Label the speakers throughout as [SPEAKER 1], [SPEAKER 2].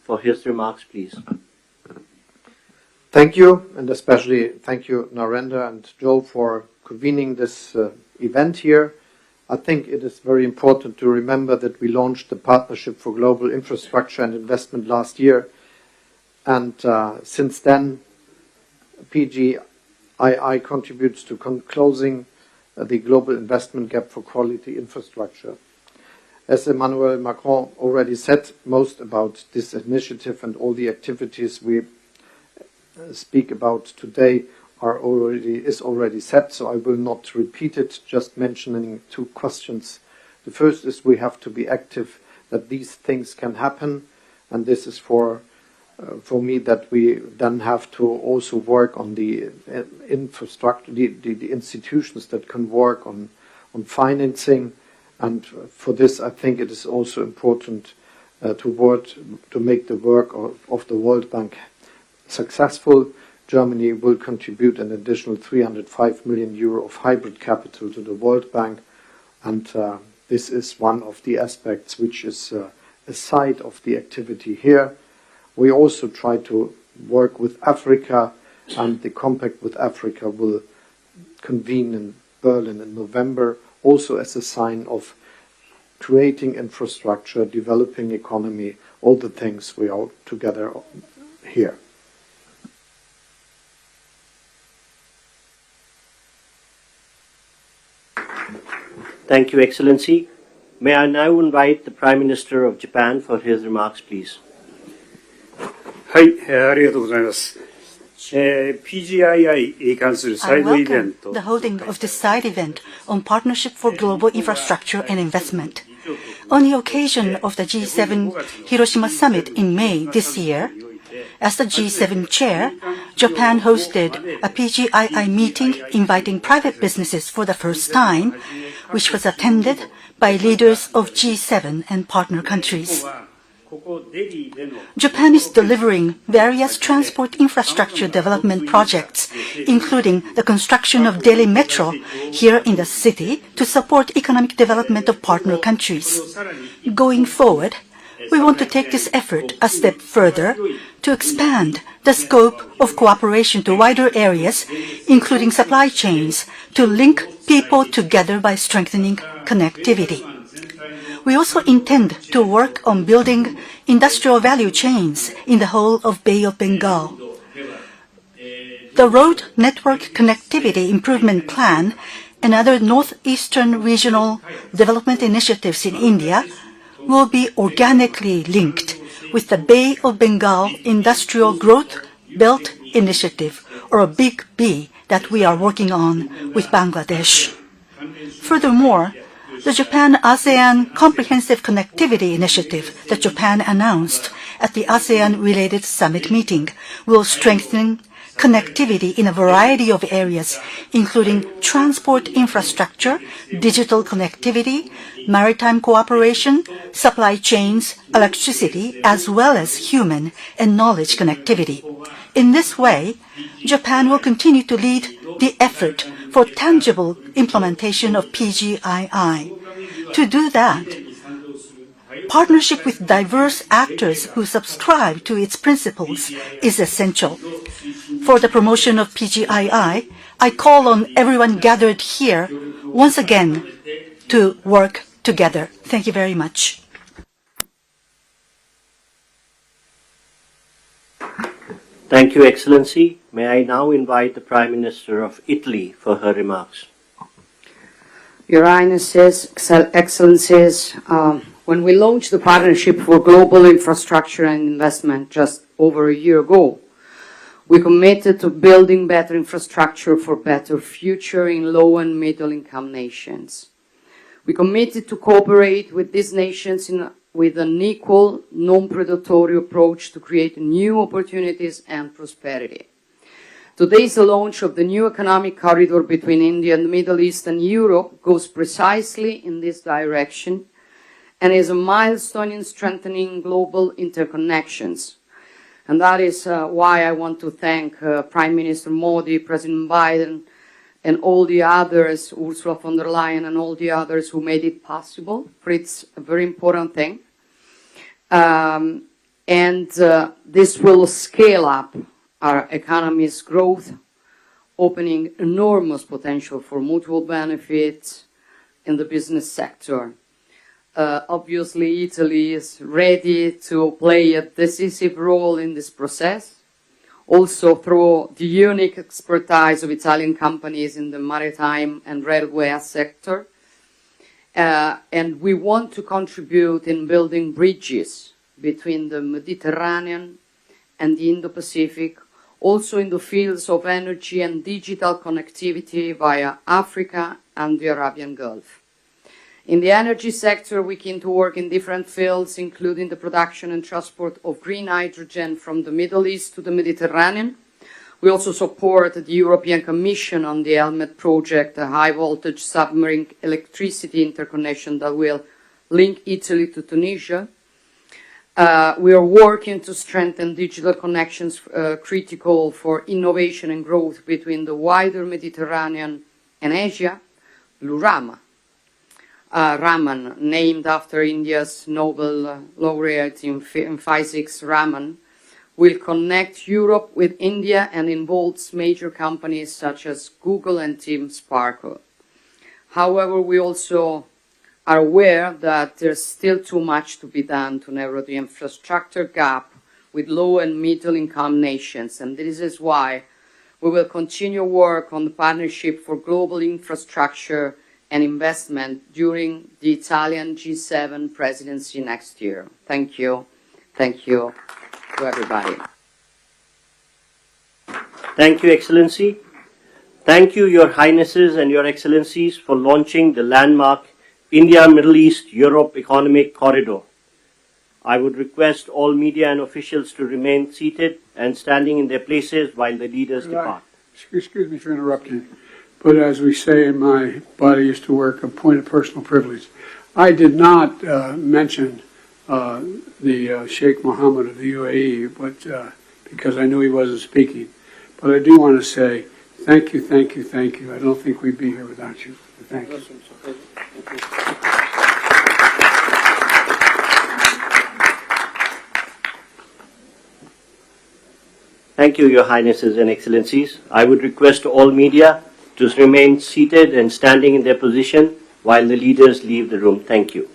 [SPEAKER 1] for his remarks, please.
[SPEAKER 2] Thank you, and especially thank you, Narendra and Joe, for convening this event here. I think it is very important to remember that we launched the Partnership for Global Infrastructure and Investment last year, and since then, PGII contributes to closing the global investment gap for quality infrastructure. As Emmanuel Macron already said, most about this initiative and all the activities we speak about today is already set, so I will not repeat it, just mentioning two questions. The first is we have to be active that these things can happen, and this is for me that we then have to also work on the infrastructure, the institutions that can work on financing, and for this I think it is also important to make the work of the World Bank successful. Germany will contribute an additional 305 million euro of hybrid capital to the World Bank, and this is one of the aspects which is a side of the activity here. We also try to work with Africa, and the Compact with Africa will convene in Berlin in November, also as a sign of creating infrastructure, developing economy, all the things we are together here.
[SPEAKER 1] Thank you, Excellency. May I now invite the Prime Minister of Japan for his remarks, please.
[SPEAKER 3] はい、ありがとうございます。PGII に関するサイドイベント。
[SPEAKER 4] the holding of this side event on Partnership for Global Infrastructure and Investment. On the occasion of the G7 Hiroshima Summit in May this year, as the G7 chair, Japan hosted a PGII meeting inviting private businesses for the first time, which was attended by leaders of G7 and partner countries. Japan is delivering various transport infrastructure development projects, including the construction of Delhi Metro here in the city to support economic development of partner countries. Going forward, we want to take this effort a step further to expand the scope of cooperation to wider areas, including supply chains, to link people together by strengthening connectivity. We also intend to work on building industrial value chains in the whole of Bay of Bengal. The Road Network Connectivity Improvement Plan and other northeastern regional development initiatives in India will be organically linked with the Bay of Bengal Industrial Growth Belt Initiative, or a Big B, that we are working on with Bangladesh. Furthermore, the Japan-ASEAN Comprehensive Connectivity Initiative that Japan announced at the ASEAN-related summit meeting will strengthen connectivity in a variety of areas, including transport infrastructure, digital connectivity, maritime cooperation, supply chains, electricity, as well as human and knowledge connectivity. In this way, Japan will continue to lead the effort for tangible implementation of PGII. To do that, partnership with diverse actors who subscribe to its principles is essential. For the promotion of PGII, I call on everyone gathered here once again to work together. Thank you very much.
[SPEAKER 1] Thank you, Excellency. May I now invite the Prime Minister of Italy for her remarks.
[SPEAKER 5] Your Highnesses, Excellencies, when we launched the Partnership for Global Infrastructure and Investment just over a year ago, we committed to building better infrastructure for better future in low and middle income nations. We committed to cooperate with these nations with an equal, non-predatory approach to create new opportunities and prosperity. Today's launch of the new economic corridor between India and the Middle East and Europe goes precisely in this direction and is a milestone in strengthening global interconnections. And that is why I want to thank Prime Minister Modi, President Biden, and all the others, Ursula von der Leyen and all the others who made it possible, for it's a very important thing. And this will scale up our economy's growth, opening enormous potential for mutual benefits in the business sector. Obviously, Italy is ready to play a decisive role in this process, also through the unique expertise of Italian companies in the maritime and railway sector. And we want to contribute in building bridges between the Mediterranean and the Indo-Pacific, also in the fields of energy and digital connectivity via Africa and the Arabian Gulf. In the energy sector, we keen to work in different fields, including the production and transport of green hydrogen from the Middle East to the Mediterranean. We also support the European Commission on the Helmet project, a high-voltage submarine electricity interconnection that will link Italy to Tunisia. We are working to strengthen digital connections critical for innovation and growth between the wider Mediterranean and Asia. Blue Raman, named after India's Nobel laureate in physics, Raman, will connect Europe with India and involves major companies such as Google and Team Sparkle. However, we also are aware that there's still too much to be done to narrow the infrastructure gap with low and middle income nations, and this is why we will continue work on the Partnership for Global Infrastructure and investment during the Italian G7 presidency next year. Thank you. Thank you to everybody.
[SPEAKER 1] Thank you, Excellency. Thank you, Your Highnesses and Your Excellencies, for launching the landmark India, Middle East, Europe Economic Corridor. I would request all media and officials to remain seated and standing in their places while the leaders depart.
[SPEAKER 3] Excuse me for interrupting, but as we say in my body used to work, a point of personal privilege. I did not mention the Sheikh Mohammed of the UAE, but because I knew he wasn't speaking. But I do want to say thank you, thank you, thank you. I don't think we'd be here without you. Thank you.
[SPEAKER 1] Thank you, Your Highnesses and Excellencies. I would request all media to remain seated and standing in their position while the leaders leave the room. Thank you.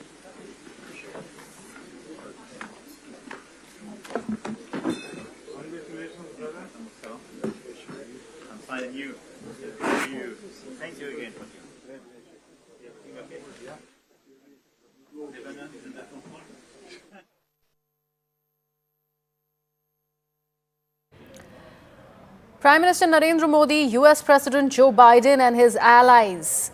[SPEAKER 6] Thank you again.
[SPEAKER 7] Prime Minister Narendra Modi, US President Joe Biden and his allies,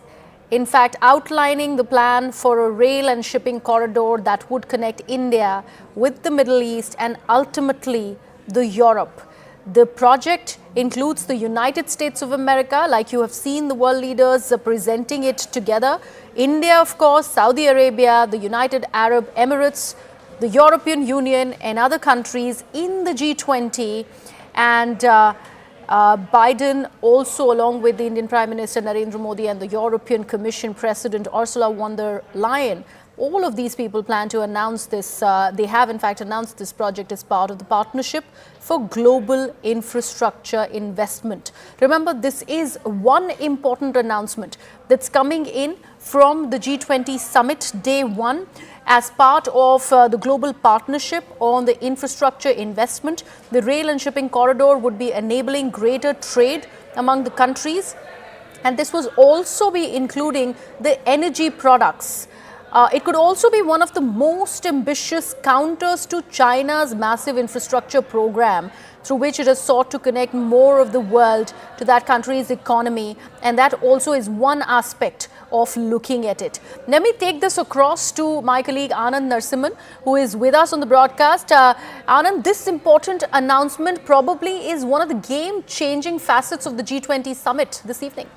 [SPEAKER 7] in fact, outlining the plan for a rail and shipping corridor that would connect India with the Middle East and ultimately the Europe. The project includes the United States of America, like you have seen the world leaders presenting it together. India, of course, Saudi Arabia, the United Arab Emirates, the European Union and other countries in the G20. And Biden also, along with the Indian Prime Minister Narendra Modi and the European Commission President Ursula von der Leyen, all of these people plan to announce this. They have, in fact, announced this project as part of the Partnership for Global Infrastructure Investment. Remember, this is one important announcement that's coming in from the G20 Summit Day 1 as part of the global partnership on the infrastructure investment. The rail and shipping corridor would be enabling greater trade among the countries, and this was also be including the energy products. It could also be one of the most ambitious counters to China's massive infrastructure program, through which it has sought to connect more of the world to that country's economy. And that also is one aspect of looking at it. Let me take this across to my colleague Anand Narsimhan, who is with us on the broadcast. Anand, this important announcement probably is one of the game-changing facets of the G20 summit this evening.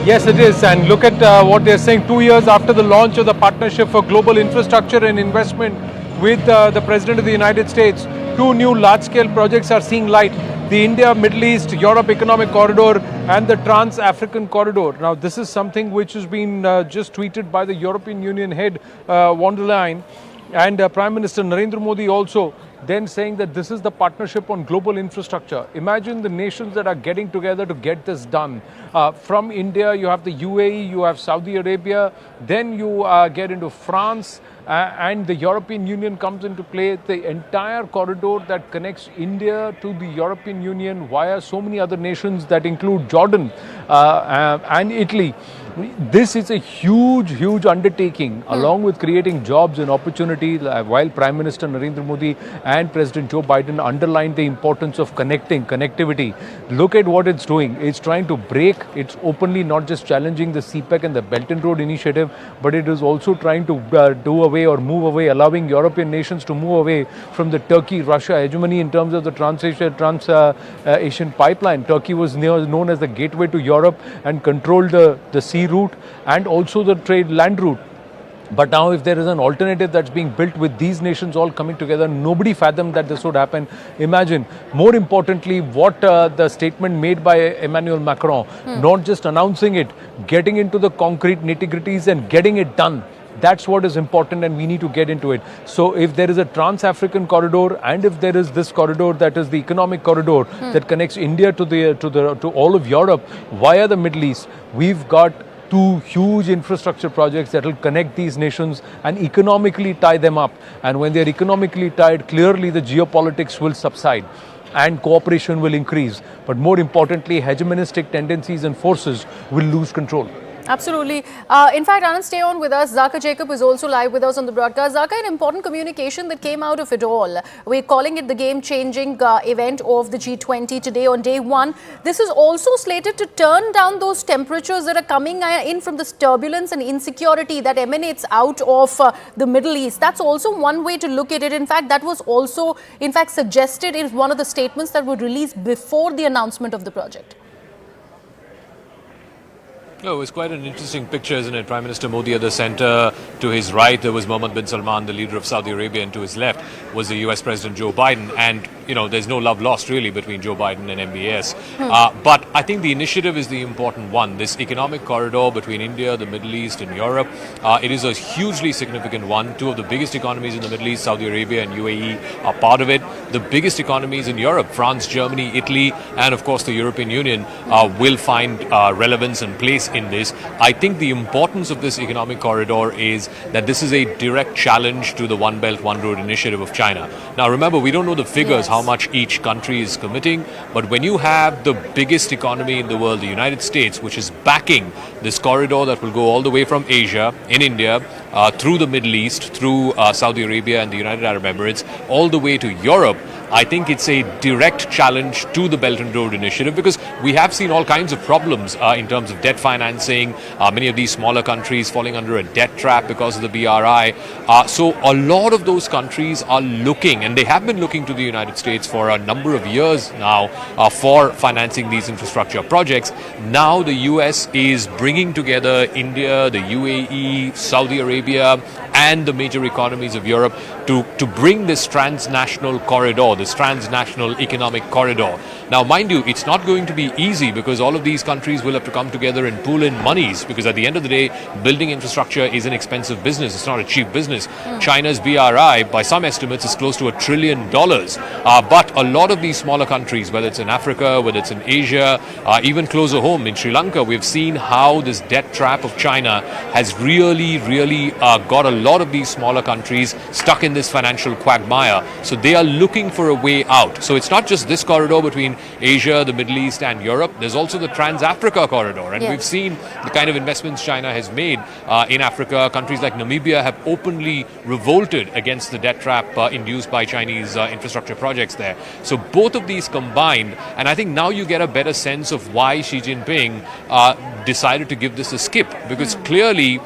[SPEAKER 8] Yes, it is. And look at what they're saying 2 years after the launch of the Partnership for Global Infrastructure and Investment with the President of the United States. 2 new large-scale projects are seeing light. The India, Middle East, Europe Economic Corridor and the Trans-African Corridor. Now, this is something which has been just tweeted by the European Union head, von der Leyen. And Prime Minister Narendra Modi also then saying that this is the partnership on global infrastructure. Imagine the nations that are getting together to get this done. From India, you have the UAE, you have Saudi Arabia, then you get into France, and the European Union comes into play. The entire corridor that connects India to the European Union via so many other nations that include Jordan and Italy. This is a huge undertaking, along with creating jobs and opportunities, while Prime Minister Narendra Modi and President Joe Biden underlined the importance of connectivity. Look at what it's doing. It's trying to break. It's openly not just challenging the CPEC and the Belt and Road Initiative, but it is also trying to do away or move away, allowing European nations to move away from the Turkey-Russia hegemony in terms of the Trans-Asian pipeline. Turkey was known as the gateway to Europe and controlled the sea route and also the land route. But now if there is an alternative that's being built with these nations all coming together, nobody fathomed that this would happen. Imagine, more importantly, what the statement made by Emmanuel Macron, not just announcing it, getting into the concrete nitty-gritties and getting it done. That's what is important, and we need to get into it. So if there is a trans-African corridor, and if there is this corridor that is the economic corridor that connects India to all of Europe via the Middle East, we've got two huge infrastructure projects that will connect these nations and economically tie them up. And when they are economically tied, clearly the geopolitics will subside and cooperation will increase. But more importantly, hegemonistic tendencies and forces will lose control.
[SPEAKER 7] Absolutely. In fact, Anand, stay on with us. Zaka Jacob is also live with us on the broadcast. Zaka, an important communication that came out of it all. We're calling it the game-changing event of the G20 today on day one. This is also slated to turn down those temperatures that are coming in from this turbulence and insecurity that emanates out of the Middle East. That's also one way to look at it. In fact, that was also, suggested in one of the statements that were released before the announcement of the project.
[SPEAKER 6] Oh, it was quite an interesting picture, isn't it? Prime Minister Modi at the center. To his right, there was Mohammed bin Salman, the leader of Saudi Arabia, and to his left was the US President Joe Biden. And, there's no love lost really between Joe Biden and MBS. But I think the initiative is the important one. This economic corridor between India, the Middle East, and Europe, it is a hugely significant one. Two of the biggest economies in the Middle East, Saudi Arabia and UAE, are part of it. The biggest economies in Europe, France, Germany, Italy, and of course the European Union, will find relevance and place in this. I think the importance of this economic corridor is that this is a direct challenge to the One Belt, One Road initiative of China. Now remember, we don't know the figures, how much each country is committing, but when you have the biggest economy in the world, the United States, which is backing this corridor that will go all the way from Asia, in India, through the Middle East, through Saudi Arabia and the United Arab Emirates, all the way to Europe, I think it's a direct challenge to the Belt and Road Initiative, because we have seen all kinds of problems in terms of debt financing, many of these smaller countries falling under a debt trap because of the BRI. So a lot of those countries are looking, and they have been looking to the United States for a number of years now for financing these infrastructure projects. Now the US is bringing together India, the UAE, Saudi Arabia, and the major economies of Europe to bring this transnational corridor, this transnational economic corridor. Now, mind you, it's not going to be easy, because all of these countries will have to come together and pool in monies, because at the end of the day, building infrastructure is an expensive business. It's not a cheap business. China's BRI, by some estimates, is close to $1 trillion. But a lot of these smaller countries, whether it's in Africa, whether it's in Asia, even closer home in Sri Lanka, we've seen how this debt trap of China has really got a lot of these smaller countries stuck in this financial quagmire. So they are looking for a way out. So it's not just this corridor between Asia, the Middle East and Europe. There's also the Trans-Africa corridor. And we've seen the kind of investments China has made in Africa. Countries like Namibia have openly revolted against the debt trap induced by Chinese infrastructure projects there. So both of these combined, and I think now you get a better sense of why Xi Jinping decided to give this a skip, because clearly,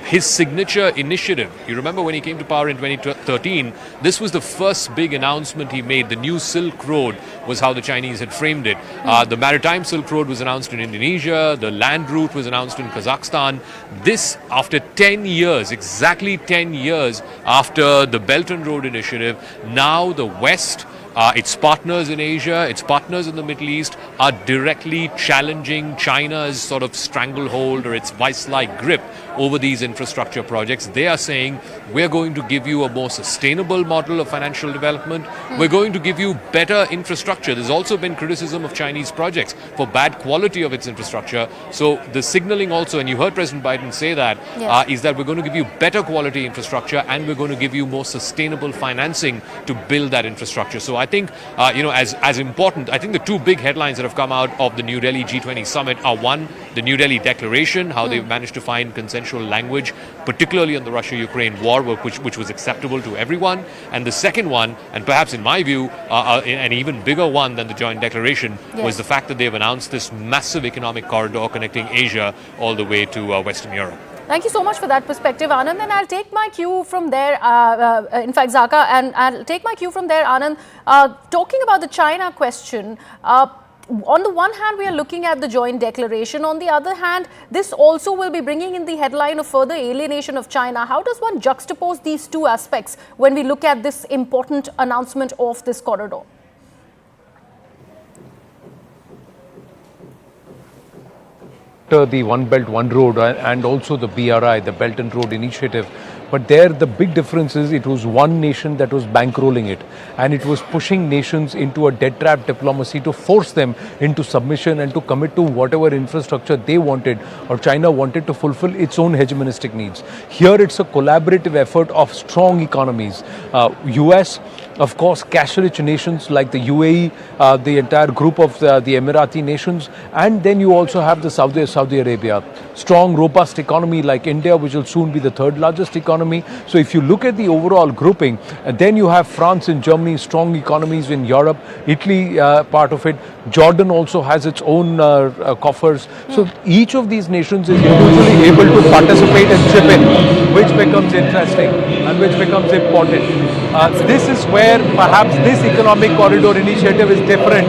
[SPEAKER 6] his signature initiative, you remember when he came to power in 2013, this was the first big announcement he made. The new Silk Road was how the Chinese had framed it. The Maritime Silk Road was announced in Indonesia. The land route was announced in Kazakhstan. This, after 10 years, exactly 10 years after the Belt and Road Initiative, now the West its partners in Asia, its partners in the Middle East are directly challenging China's sort of stranglehold or its vice-like grip over these infrastructure projects. They are saying, we're going to give you a more sustainable model of financial development. We're going to give you better infrastructure. There's also been criticism of Chinese projects for bad quality of its infrastructure. So the signaling also, and you heard President Biden say that, is that we're going to give you better quality infrastructure and we're going to give you more sustainable financing to build that infrastructure. So I think, as important, I think the two big headlines that have come out of the New Delhi G20 Summit are, one, the New Delhi Declaration, how they've managed to find consensual language, particularly on the Russia-Ukraine war, which was acceptable to everyone. And the second one, and perhaps in my view, an even bigger one than the joint declaration, was the fact that they've announced this massive economic corridor connecting Asia all the way to Western Europe.
[SPEAKER 7] Thank you so much for that perspective, Anand. And I'll take my cue from there, in fact, Zaka, and I'll take my cue from there, Anand. Talking about the China question, on the one hand, we are looking at the joint declaration. On the other hand, this also will be bringing in the headline of further alienation of China. How does one juxtapose these two aspects when we look at this important announcement of this corridor?
[SPEAKER 8] The One Belt, One Road and also the BRI, the Belt and Road Initiative. But there the big difference is it was one nation that was bankrolling it, and it was pushing nations into a debt trap diplomacy to force them into submission and to commit to whatever infrastructure they wanted or China wanted to fulfill its own hegemonistic needs. Here it's a collaborative effort of strong economies. US, of course, cash-rich nations like the UAE, the entire group of the Emirati nations, and then you also have the Saudi Arabia. Strong, robust economy like India, which will soon be the third largest economy. So if you look at the overall grouping, and then you have France and Germany, strong economies in Europe, Italy part of it, Jordan also has its own coffers. So each of these nations is usually able to participate and chip in, which becomes interesting and which becomes important. This is where perhaps this economic corridor initiative is different.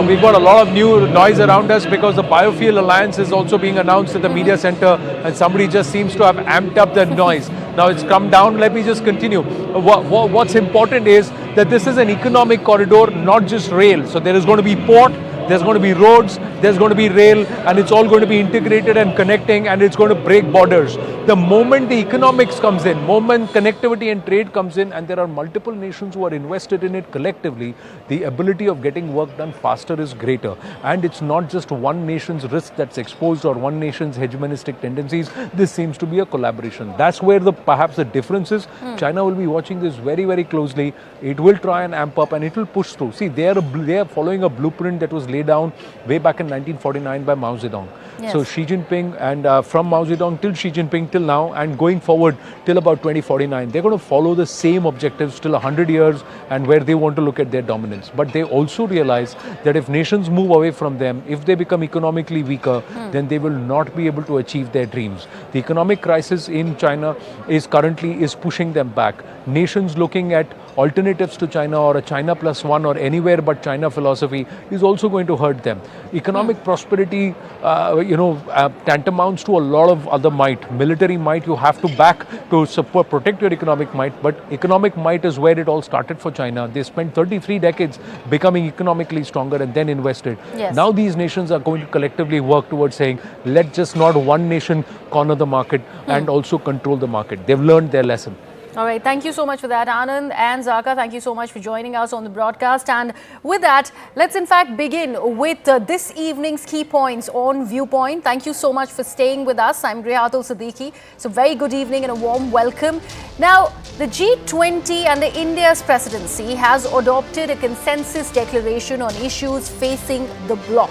[SPEAKER 8] We've got a lot of new noise around us because the Biofuel Alliance is also being announced at the media center, and somebody just seems to have amped up the noise. Now it's come down. Let me just continue. What's important is that this is an economic corridor, not just rail. So there is going to be port, there's going to be roads, there's going to be rail, and it's all going to be integrated and connecting, and it's going to break borders. The moment the economics comes in, moment connectivity and trade comes in, and there are multiple nations who are invested in it collectively, the ability of getting work done faster is greater. And it's not just one nation's risk that's exposed or one nation's hegemonistic tendencies. This seems to be a collaboration. That's where perhaps the difference is. China will be watching this very, very closely. It will try and amp up and it will push through. See, they are following a blueprint that was laid down way back in 1949 by Mao Zedong. Yes. So Xi Jinping, and from Mao Zedong till Xi Jinping till now, and going forward till about 2049, they're going to follow the same objectives till 100 years and where they want to look at their dominance. But they also realize that if nations move away from them, if they become economically weaker, then they will not be able to achieve their dreams. The economic crisis in China is currently pushing them back. Nations looking at alternatives to China or a China plus one or anywhere but China philosophy is also going to hurt them. Economic prosperity, tantamounts to a lot of other might. Military might you have to back to support, protect your economic might, but economic might is where it all started for China. They spent 33 decades becoming economically stronger and then invested. Yes. Now these nations are going to collectively work towards saying, let just not one nation corner the market and also control the market. They've learned their lesson.
[SPEAKER 7] All right, thank you so much for that, Anand and Zaka. Thank you so much for joining us on the broadcast. And with that, let's in fact begin with this evening's key points on Viewpoint. Thank you so much for staying with us. I'm Grihatul Siddiqui. So very good evening and a warm welcome. Now, the G20 under India's presidency has adopted a consensus declaration on issues facing the bloc.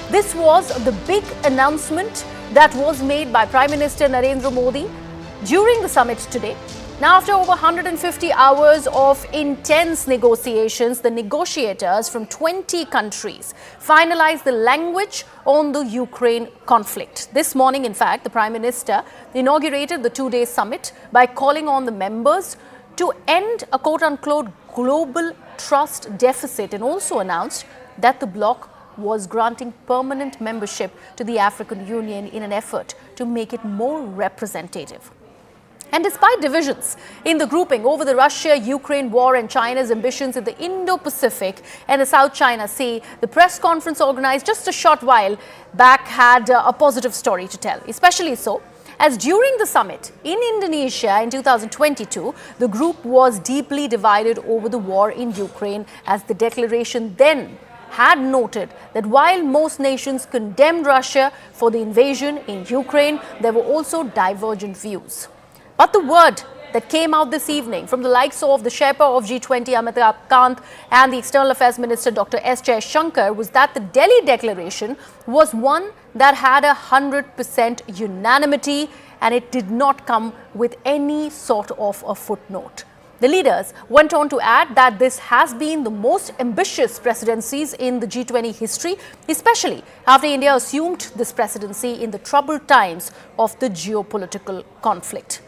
[SPEAKER 7] This was the big announcement that was made by Prime Minister Narendra Modi during the summit today. Now, after over 150 hours of intense negotiations, the negotiators from 20 countries finalized the language on the Ukraine conflict. This morning, in fact, the Prime Minister inaugurated the two-day summit by calling on the members to end a quote-unquote global trust deficit, and also announced that the bloc was granting permanent membership to the African Union in an effort to make it more representative. And despite divisions in the grouping over the Russia-Ukraine war and China's ambitions in the Indo-Pacific and the South China Sea, the press conference organized just a short while back had a positive story to tell, especially so as during the summit in Indonesia in 2022, the group was deeply divided over the war in Ukraine, as the declaration then had noted that while most nations condemned Russia for the invasion in Ukraine, there were also divergent views. But the word that came out this evening from the likes of the Sherpa of G20, Amitabh Kant, and the External Affairs Minister, Dr. S. Jaishankar, was that the Delhi Declaration was one that had 100% unanimity, and it did not come with any sort of a footnote. The leaders went on to add that this has been the most ambitious presidencies in the G20 history, especially after India assumed this presidency in the troubled times of the geopolitical conflict.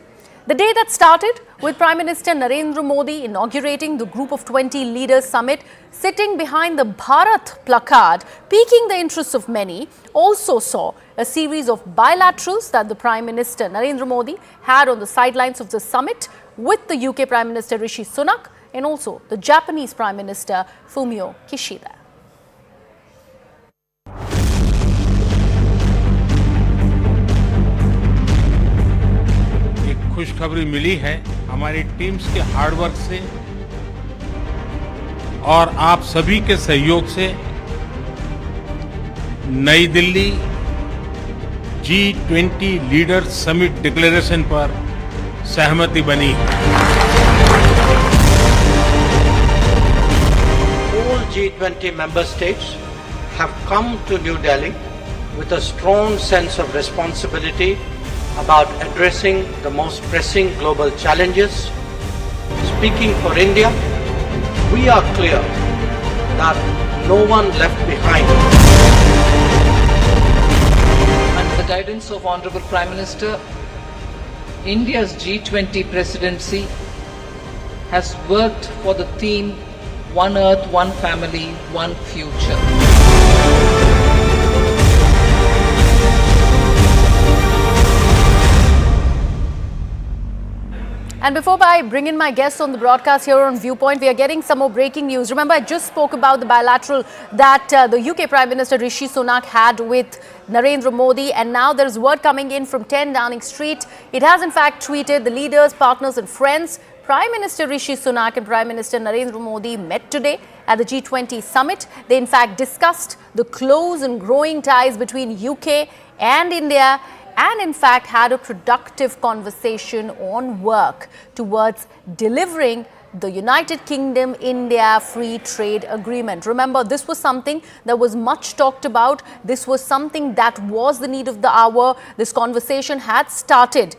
[SPEAKER 7] The day that started with Prime Minister Narendra Modi inaugurating the Group of 20 Leaders Summit, sitting behind the Bharat placard, piquing the interests of many, also saw a series of bilaterals that the Prime Minister Narendra Modi had on the sidelines of the summit with the UK Prime Minister Rishi Sunak and also the Japanese Prime Minister Fumio Kishida.
[SPEAKER 9] खुशखबरी मिली है हमारी teams के hard work से और आप सभी के सहयोग से नई Delhi G20 leader summit declaration पर सहमति बनी है।
[SPEAKER 10] All G20 member states have come to New Delhi with a strong sense of responsibility about addressing the most pressing global challenges. Speaking for India, we are clear that no one left behind.
[SPEAKER 11] Under the guidance of Honorable Prime Minister, India's G20 presidency has worked for the theme One Earth, One Family, One Future.
[SPEAKER 7] And before I bring in my guests on the broadcast here on Viewpoint, we are getting some more breaking news. Remember, I just spoke about the bilateral that the UK Prime Minister Rishi Sunak had with Narendra Modi, and now there is word coming in from 10 Downing Street. It has in fact tweeted the leaders, partners and friends. Prime Minister Rishi Sunak and Prime Minister Narendra Modi met today at the G20 Summit. They in fact discussed the close and growing ties between UK and India, and in fact had a productive conversation on work towards delivering the United Kingdom-India Free Trade Agreement. Remember, this was something that was much talked about. This was something that was the need of the hour. This conversation had started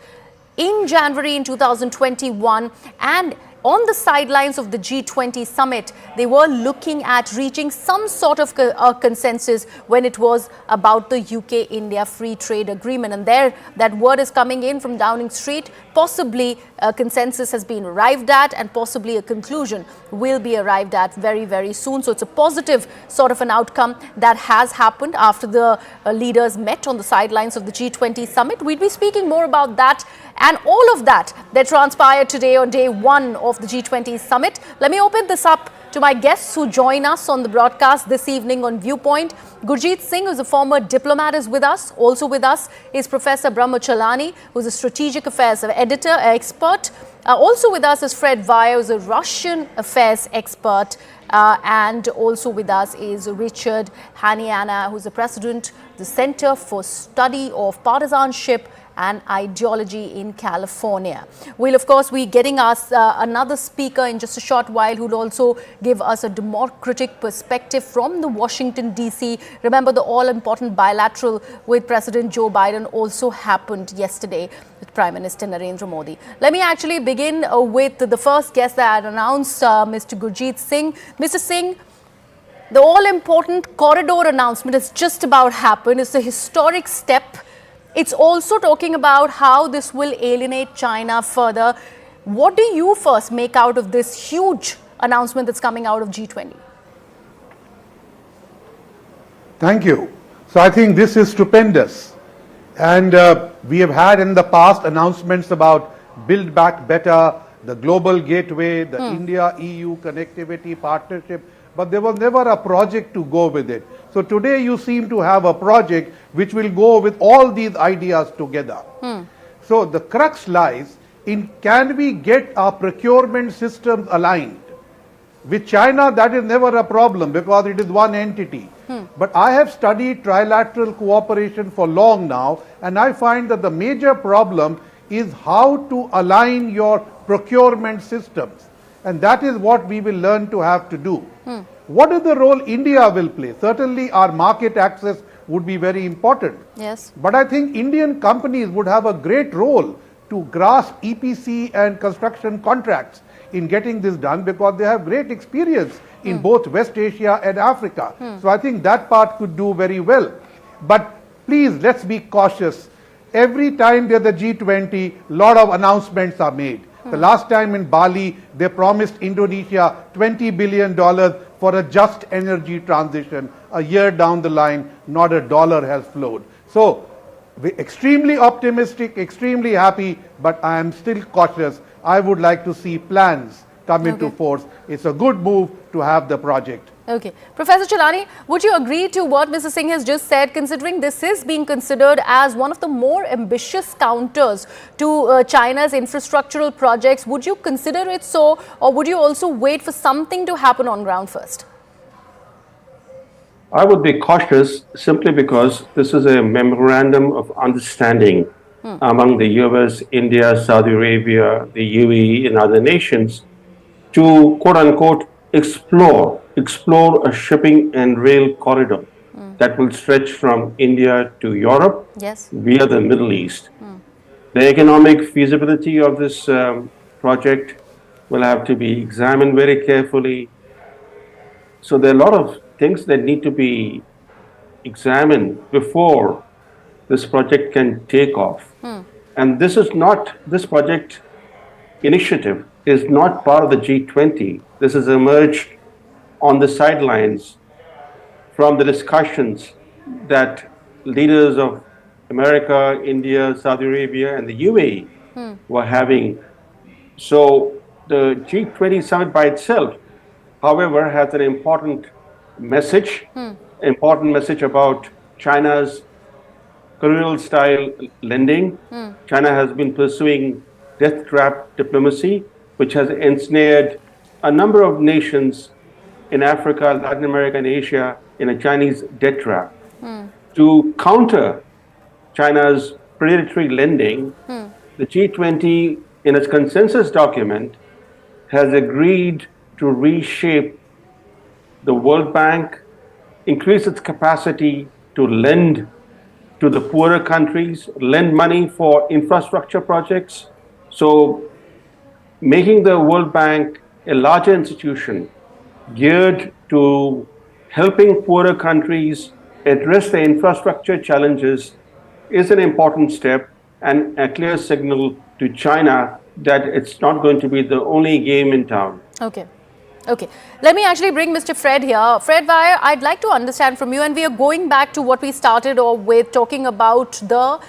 [SPEAKER 7] in January in 2021, and on the sidelines of the G20 summit, they were looking at reaching some sort of consensus when it was about the UK-India Free Trade Agreement. And there, that word is coming in from Downing Street. Possibly a consensus has been arrived at, and possibly a conclusion will be arrived at very, very soon. So it's a positive sort of an outcome that has happened after the leaders met on the sidelines of the G20 summit. We'll be speaking more about that and all of that transpired today on day one of the G20 summit. Let me open this up to my guests who join us on the broadcast this evening on Viewpoint. Gurjeet Singh, who's a former diplomat, is with us. Also with us is Professor Brahmachalani, who's a strategic affairs expert. Also with us is Fred Vaya, who's a Russian affairs expert. And also with us is Richard Haniana, who's the president of the Center for Study of Partisanship and Ideology in California. We'll of course be getting us another speaker in just a short while who'll also give us a democratic perspective from the Washington DC. Remember, the all-important bilateral with President Joe Biden also happened yesterday with Prime Minister Narendra Modi. Let me actually begin with the first guest that I had announced, Mr. Gurjeet Singh. Mr. Singh, the all-important corridor announcement has just about happened. It's a historic step. It's also talking about how this will alienate China further. What do you first make out of this huge announcement that's coming out of G20?
[SPEAKER 12] Thank you. So I think this is stupendous. And we have had in the past announcements about Build Back Better, the Global Gateway, the India-EU connectivity partnership, but there was never a project to go with it. So today you seem to have a project which will go with all these ideas together. So the crux lies in, can we get our procurement systems aligned? With China, that is never a problem because it is one entity. But I have studied trilateral cooperation for long now, and I find that the major problem is how to align your procurement systems. And that is what we will learn to have to do. What is the role India will play? Certainly our market access would be very important.
[SPEAKER 7] Yes.
[SPEAKER 12] But I think Indian companies would have a great role to grasp EPC and construction contracts in getting this done because they have great experience in both West Asia and Africa. So I think that part could do very well. But please, let's be cautious. Every time there's a G20, a lot of announcements are made. The last time in Bali, they promised Indonesia $20 billion for a just energy transition. A year down the line, not a dollar has flowed. So, we're extremely optimistic, extremely happy, but I am still cautious. I would like to see plans come into force. It's a good move to have the project.
[SPEAKER 7] Okay. Professor Chelani, would you agree to what Mr. Singh has just said, considering this is being considered as one of the more ambitious counters to China's infrastructural projects? Would you consider it so, or would you also wait for something to happen on ground first?
[SPEAKER 13] I would be cautious simply because this is a memorandum of understanding among the US, India, Saudi Arabia, the UAE and other nations to quote unquote explore a shipping and rail corridor that will stretch from India to Europe via the Middle East. The economic feasibility of this project will have to be examined very carefully. So there are a lot of things that need to be examined before this project can take off. And this project initiative is not part of the G20. This has emerged on the sidelines from the discussions that leaders of America, India, Saudi Arabia, and the UAE were having. So the G20 summit by itself, however, has an important message about China's colonial style lending. China has been pursuing death trap diplomacy, which has ensnared a number of nations in Africa, Latin America, and Asia in a Chinese debt trap. To counter China's predatory lending, the G20, in its consensus document, has agreed to reshape the World Bank, increase its capacity to lend to the poorer countries, lend money for infrastructure projects. So making the World Bank a larger institution geared to helping poorer countries address their infrastructure challenges is an important step and a clear signal to China that it's not going to be the only game in town.
[SPEAKER 7] Okay. Okay. Let me actually bring Mr. Fred here. Fred Weyer, I'd like to understand from you, and we are going back to what we started with, talking about the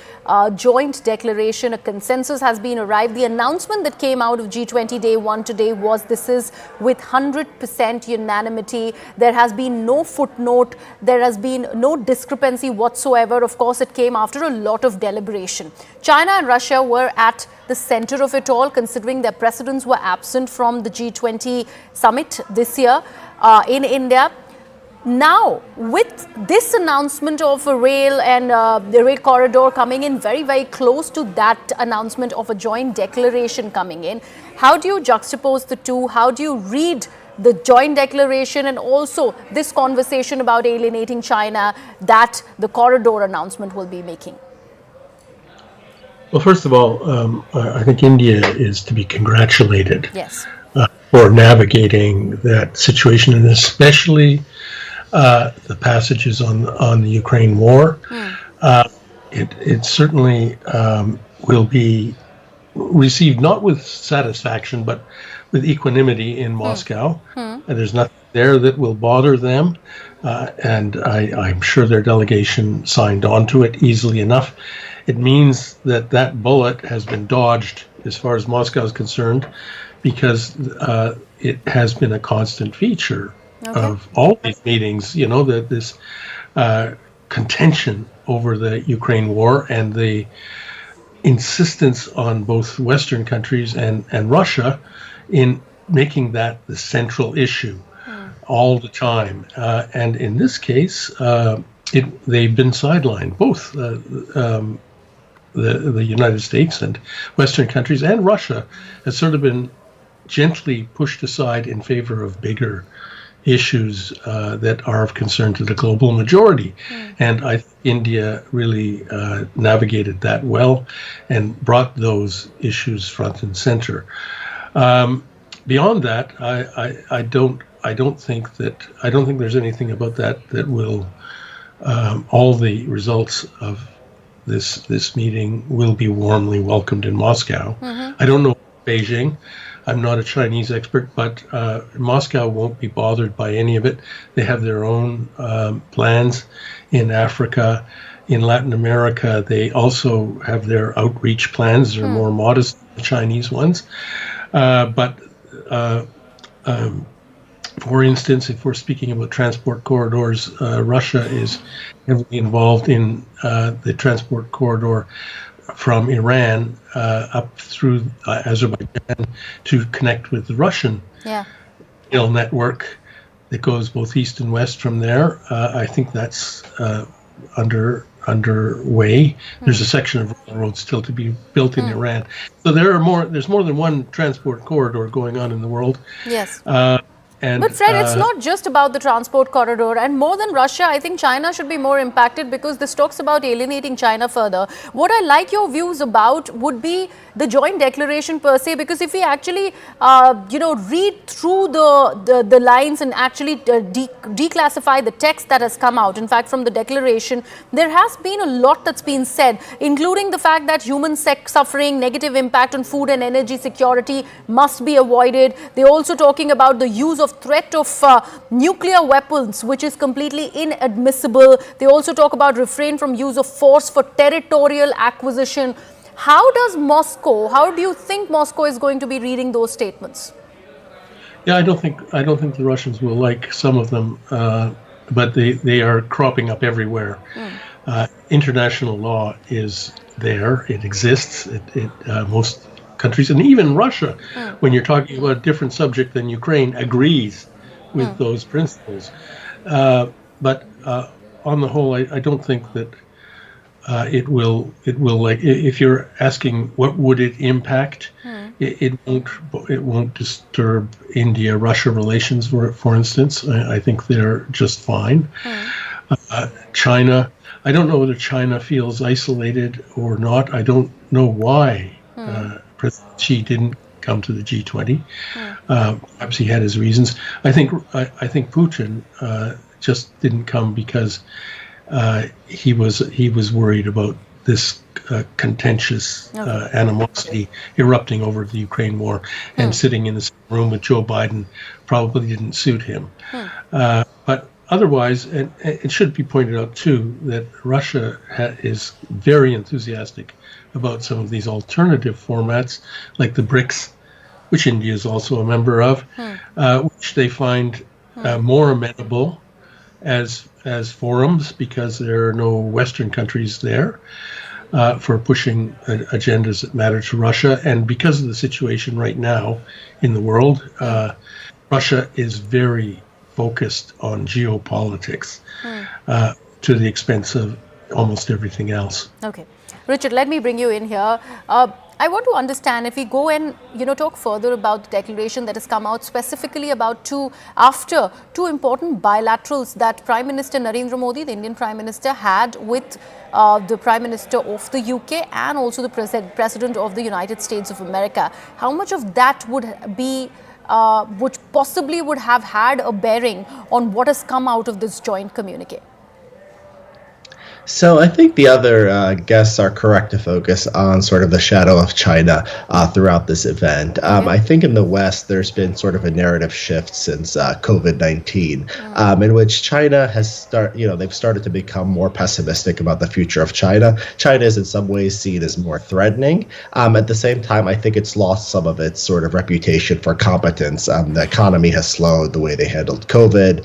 [SPEAKER 7] joint declaration. A consensus has been arrived. The announcement that came out of G20 Day 1 today was this is with 100% unanimity. There has been no footnote. There has been no discrepancy whatsoever. Of course, it came after a lot of deliberation. China and Russia were at the center of it all, considering their presidents were absent from the G20 summit this year in India. Now, with this announcement of a rail and the rail corridor coming in very, very close to that announcement of a joint declaration coming in, how do you juxtapose the two? How do you read the joint declaration and also this conversation about alienating China that the corridor announcement will be making?
[SPEAKER 14] Well, first of all, I think India is to be congratulated
[SPEAKER 7] for
[SPEAKER 14] navigating that situation, and especially the passages on the Ukraine war. It certainly will be received not with satisfaction, but with equanimity in Moscow. And there's nothing there that will bother them. And I'm sure their delegation signed on to it easily enough. It means that that bullet has been dodged as far as Moscow is concerned, because it has been a constant feature of all these meetings, that this contention over the Ukraine war and the insistence on both Western countries and Russia in making that the central issue all the time. And in this case, they've been sidelined, both the United States and Western countries and Russia has sort of been gently pushed aside in favor of bigger issues that are of concern to the global majority. And I think India really navigated that well and brought those issues front and center. Beyond that, I don't think there's anything about that will all the results of this meeting will be warmly welcomed in Moscow. I don't know Beijing. I'm not a Chinese expert, but Moscow won't be bothered by any of it. They have their own plans in Africa. In Latin America, they also have their outreach plans. They're more modest than the Chinese ones. For instance, if we're speaking about transport corridors, Russia is heavily involved in the transport corridor from Iran up through Azerbaijan to connect with the Russian rail network that goes both east and west from there. I think that's underway. There's a section of railroad still to be built in Iran. So there's more than one transport corridor going on in the world.
[SPEAKER 7] Yes.
[SPEAKER 14] But
[SPEAKER 7] Fred, it's not just about the transport corridor, and more than Russia, I think China should be more impacted because this talks about alienating China further. What I like your views about would be the joint declaration per se, because if we actually, read through the lines and actually declassify the text that has come out, in fact, from the declaration, there has been a lot that's been said, including the fact that human suffering, negative impact on food and energy security must be avoided. They're also talking about the use of threat of nuclear weapons, which is completely inadmissible. They also talk about refrain from use of force for territorial acquisition. How do you think Moscow is going to be reading those statements?
[SPEAKER 14] Yeah, I don't think the Russians will like some of them, but they are cropping up everywhere. International law is there; it exists. Most countries, and even Russia, when you're talking about a different subject than Ukraine, agrees with those principles. But on the whole, I don't think that it will like, if you're asking what would it impact, it won't disturb India-Russia relations, for instance. I think they're just fine. China, I don't know whether China feels isolated or not. I don't know why President Xi didn't come to the G20. Perhaps he had his reasons. I think Putin just didn't come because he was worried about this contentious animosity erupting over the Ukraine war, and sitting in the same room with Joe Biden probably didn't suit him. But otherwise, and it should be pointed out too, that Russia is very enthusiastic about some of these alternative formats, like the BRICS, which India is also a member of, which they find more amenable as forums, because there are no Western countries there for pushing agendas that matter to Russia. And because of the situation right now in the world, Russia is very focused on geopolitics to the expense of almost everything else.
[SPEAKER 7] Okay. Richard, let me bring you in here. I want to understand, if we go and talk further about the declaration that has come out specifically about two important bilaterals that Prime Minister Narendra Modi, the Indian Prime Minister, had with the Prime Minister of the UK and also the President of the United States of America. How much of that would possibly have had a bearing on what has come out of this joint communique?
[SPEAKER 15] So I think the other guests are correct to focus on sort of the shadow of China throughout this event. I think in the West, there's been sort of a narrative shift since COVID-19, in which China has they've started to become more pessimistic about the future of China. China is in some ways seen as more threatening. At the same time, I think it's lost some of its sort of reputation for competence. The economy has slowed the way they handled COVID.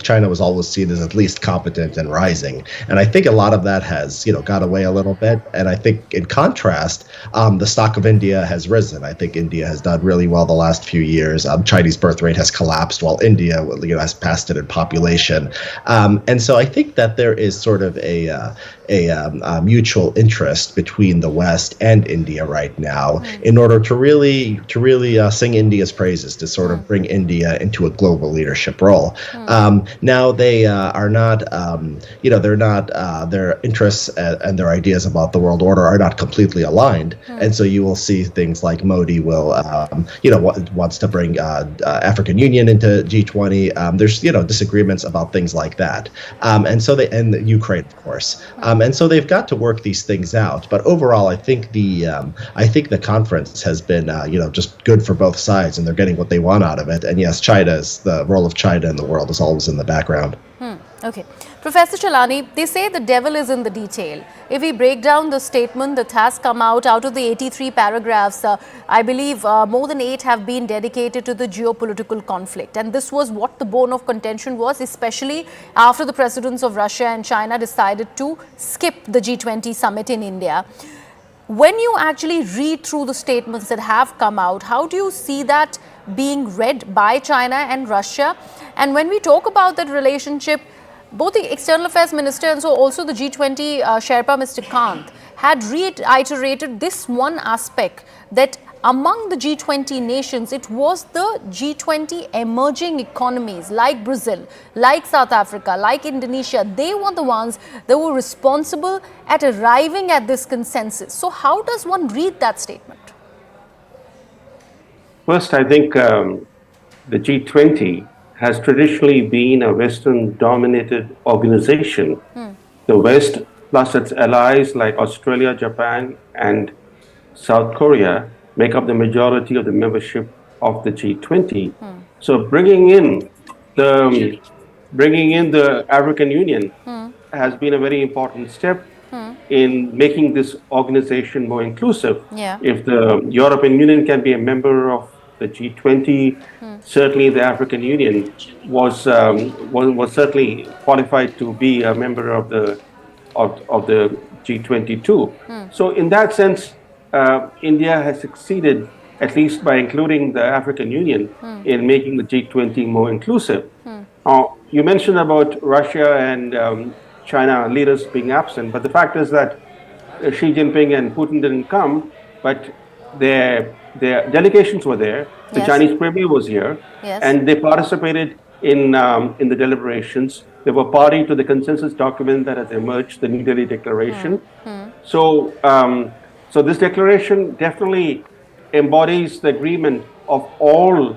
[SPEAKER 15] China was always seen as at least competent and rising. And I think a lot of that has, got away a little bit. And I think in contrast, the stock of India has risen. I think India has done really well the last few years. Chinese birth rate has collapsed while India, has passed it in population. And so I think that there is sort of a mutual interest between the West and India right now in order to really sing India's praises, to sort of bring India into a global leadership role. Now they are not, their interests and their ideas about the world order are not completely aligned. And so you will see things like Modi will, wants to bring African Union into G20. There's, disagreements about things like that. And Ukraine, of course. And so they've got to work these things out. But overall, I think the conference has been, just good for both sides, and they're getting what they want out of it. And yes, the role of China in the world is always in the background.
[SPEAKER 7] Okay. Professor Chalani, they say the devil is in the detail. If we break down the statement that has come out of the 83 paragraphs, I believe more than 8 have been dedicated to the geopolitical conflict. And this was what the bone of contention was, especially after the presidents of Russia and China decided to skip the G20 summit in India. When you actually read through the statements that have come out, how do you see that being read by China and Russia? And when we talk about that relationship, both the External Affairs Minister and so also the G20 Sherpa, Mr. Kant, had reiterated this one aspect, that among the G20 nations, it was the G20 emerging economies like Brazil, like South Africa, like Indonesia. They were the ones that were responsible at arriving at this consensus. So how does one read that statement?
[SPEAKER 13] First, I think the G20 has traditionally been a Western-dominated organization. The West, plus its allies like Australia, Japan, and South Korea, make up the majority of the membership of the G20. So bringing in the African Union has been a very important step in making this organization more inclusive. If the European Union can be a member of the G20, certainly the African Union was certainly qualified to be a member of the G20 too. So in that sense, India has succeeded, at least by including the African Union, in making the G20 more inclusive. You mentioned about Russia and China leaders being absent, but the fact is that Xi Jinping and Putin didn't come, but their delegations were there. The Chinese premier was here, and they participated in the deliberations. They were party to the consensus document that has emerged, the New Delhi Declaration. So this declaration definitely embodies the agreement of all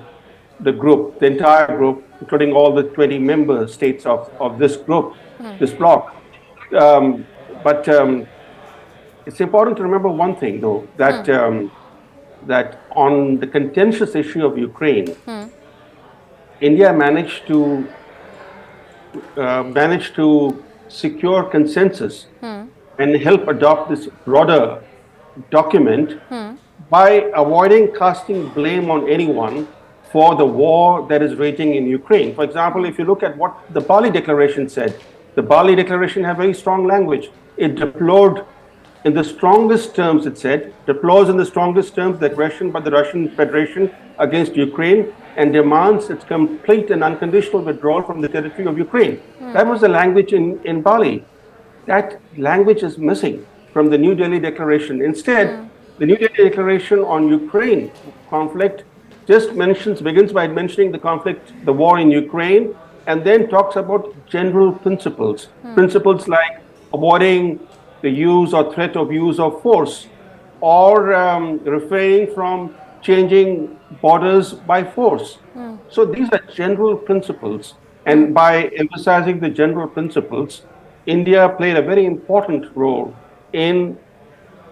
[SPEAKER 13] the group, the entire group, including all the 20 member states of this group, this bloc. But it's important to remember one thing, though, that that on the contentious issue of Ukraine, India managed to secure consensus and help adopt this broader document by avoiding casting blame on anyone for the war that is raging in Ukraine. For example, if you look at what the Bali Declaration said, the Bali Declaration had very strong language. It deplored in the strongest terms, it said, deplores in the strongest terms the aggression by the Russian Federation against Ukraine and demands its complete and unconditional withdrawal from the territory of Ukraine. That was the language in Bali. That language is missing from the New Delhi Declaration. Instead, the New Delhi Declaration on Ukraine conflict just begins by mentioning the conflict, the war in Ukraine, and then talks about general principles. Principles like avoiding the use or threat of use of force, or refraining from changing borders by force. So these are general principles, and by emphasizing the general principles, India played a very important role in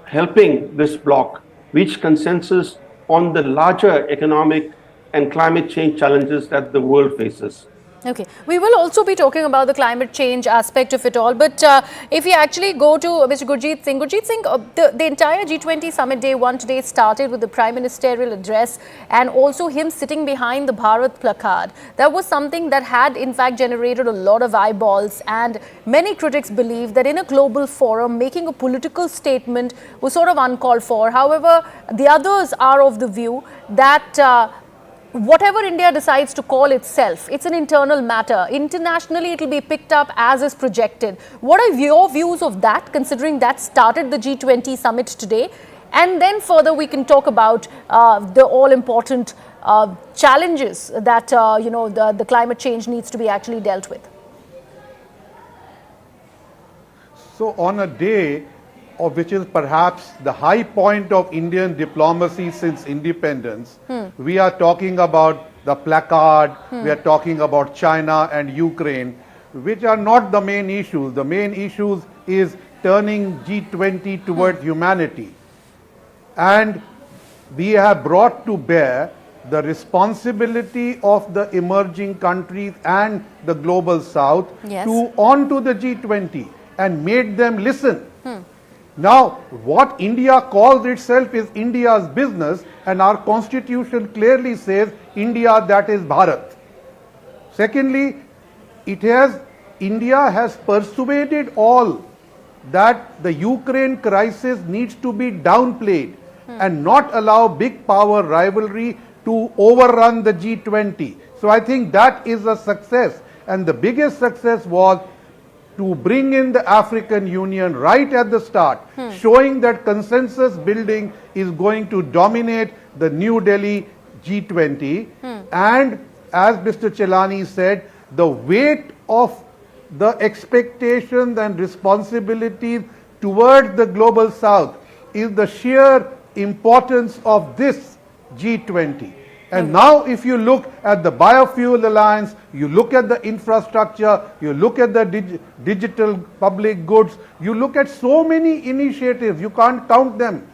[SPEAKER 13] helping this bloc reach consensus on the larger economic and climate change challenges that the world faces.
[SPEAKER 7] Okay, we will also be talking about the climate change aspect of it all, but if we actually go to Mr. Gurjeet Singh, the entire G20 Summit Day 1 today started with the Prime Ministerial address and also him sitting behind the Bharat placard. That was something that had in fact generated a lot of eyeballs, and many critics believe that in a global forum making a political statement was sort of uncalled for. However, the others are of the view that whatever India decides to call itself, it's an internal matter. Internationally, it will be picked up as is projected. What are your views of that, considering that started the G20 summit today? And then further, we can talk about the all-important challenges that, the climate change needs to be actually dealt with.
[SPEAKER 12] So on a day which is perhaps the high point of Indian diplomacy since independence, we are talking about the placard, we are talking about China and Ukraine, which are not the main issues. The main issues is turning G20 towards humanity. And we have brought to bear the responsibility of the emerging countries and the global south onto the G20 and made them listen. Now, what India calls itself is India's business, and our constitution clearly says India, that is Bharat. Secondly, India has persuaded all that the Ukraine crisis needs to be downplayed and not allow big power rivalry to overrun the G20. So I think that is a success, and the biggest success was to bring in the African Union right at the start, showing that consensus building is going to dominate the New Delhi G20. And as Mr. Chelani said, the weight of the expectations and responsibilities towards the global south is the sheer importance of this G20. And now if you look at the biofuel alliance, you look at the infrastructure, you look at the digital public goods, you look at so many initiatives, you can't count them.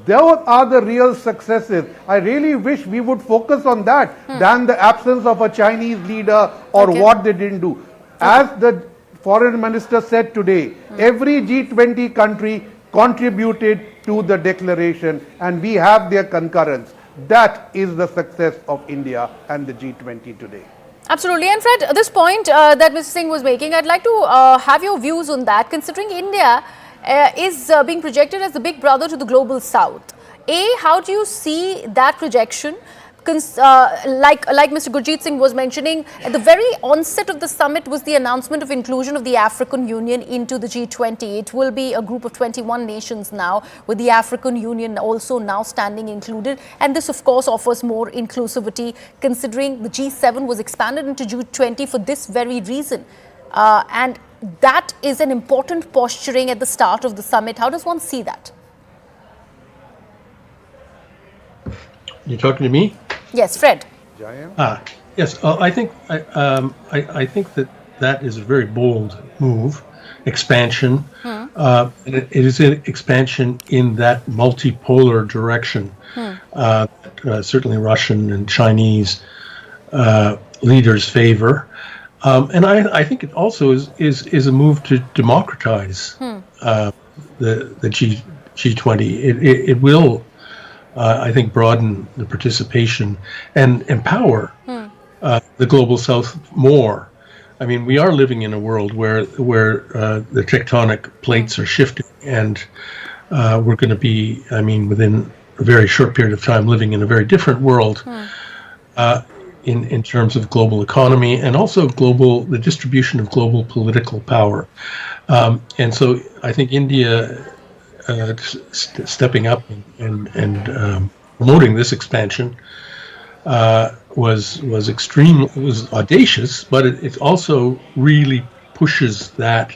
[SPEAKER 12] Those are the real successes. I really wish we would focus on that than the absence of a Chinese leader or what they didn't do. As the foreign minister said today, every G20 country contributed to the declaration, and we have their concurrence. That is the success of India and the G20 today.
[SPEAKER 7] Absolutely. And Fred, this point that Mr. Singh was making, I'd like to have your views on that, considering India is being projected as the big brother to the global south. How do you see that projection? Like Mr. Gurjeet Singh was mentioning, at the very onset of the summit was the announcement of inclusion of the African Union into the G20. It will be a group of 21 nations now, with the African Union also now standing included. And this, of course, offers more inclusivity, considering the G7 was expanded into G20 for this very reason. And that is an important posturing at the start of the summit. How does one see that?
[SPEAKER 14] You're talking to me?
[SPEAKER 7] Yes, Fred.
[SPEAKER 14] Yes, I think that is a very bold move, expansion. It is an expansion in that multipolar direction. Certainly Russian and Chinese leaders favor. And I think it also is a move to democratize the G20. It will, I think, broaden the participation and empower the global south more. I mean, we are living in a world where the tectonic plates are shifting, and we're going to be, I mean, within a very short period of time, living in a very different world in terms of global economy and also the distribution of global political power. And so I think India stepping up and promoting this expansion was audacious, but it also really pushes that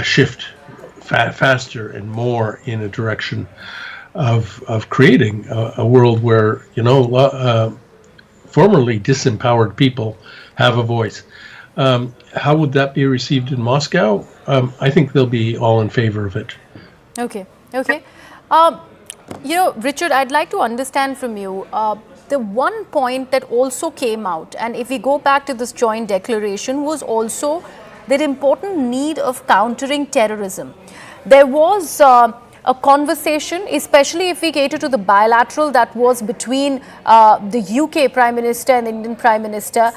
[SPEAKER 14] shift faster and more in a direction of creating a world where formerly disempowered people have a voice. How would that be received in Moscow? I think they'll be all in favor of it.
[SPEAKER 7] Okay. Richard, I'd like to understand from you, the one point that also came out, and if we go back to this joint declaration, was also the important need of countering terrorism. There was a conversation, especially if we cater to the bilateral that was between the UK Prime Minister and the Indian Prime Minister.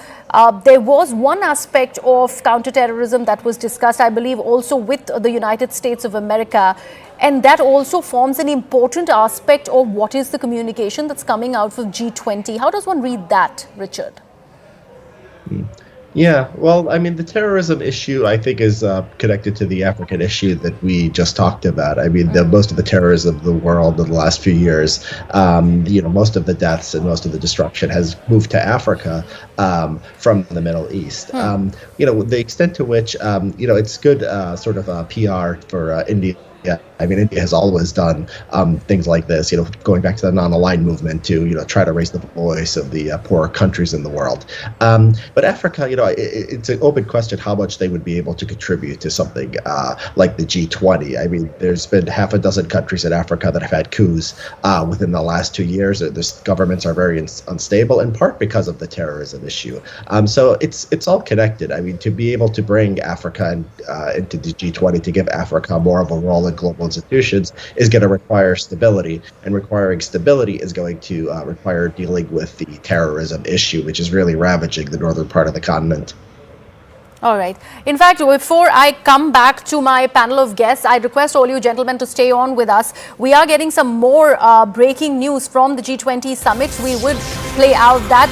[SPEAKER 7] There was one aspect of counterterrorism that was discussed, I believe, also with the United States of America. And that also forms an important aspect of what is the communication that's coming out of G20. How does one read that, Richard?
[SPEAKER 15] Yeah, well, I mean, the terrorism issue, I think, is connected to the African issue that we just talked about. I mean, most of the terrorism of the world in the last few years, most of the deaths and most of the destruction has moved to Africa from the Middle East. The extent to which, it's good sort of PR for India. Yeah, I mean, India has always done things like this, going back to the non-aligned movement to, try to raise the voice of the poorer countries in the world. But Africa, it's an open question how much they would be able to contribute to something like the G20. I mean, there's been half a dozen countries in Africa that have had coups within the last 2 years. Their governments are very unstable, in part because of the terrorism issue. So it's all connected. I mean, to be able to bring Africa into the G20, to give Africa more of a role in global institutions, is going to require stability, and requiring stability is going to require dealing with the terrorism issue, which is really ravaging the northern part of the continent.
[SPEAKER 7] All right. In fact, before I come back to my panel of guests, I request all you gentlemen to stay on with us. We are getting some more breaking news from the G20 Summit. We would play out that.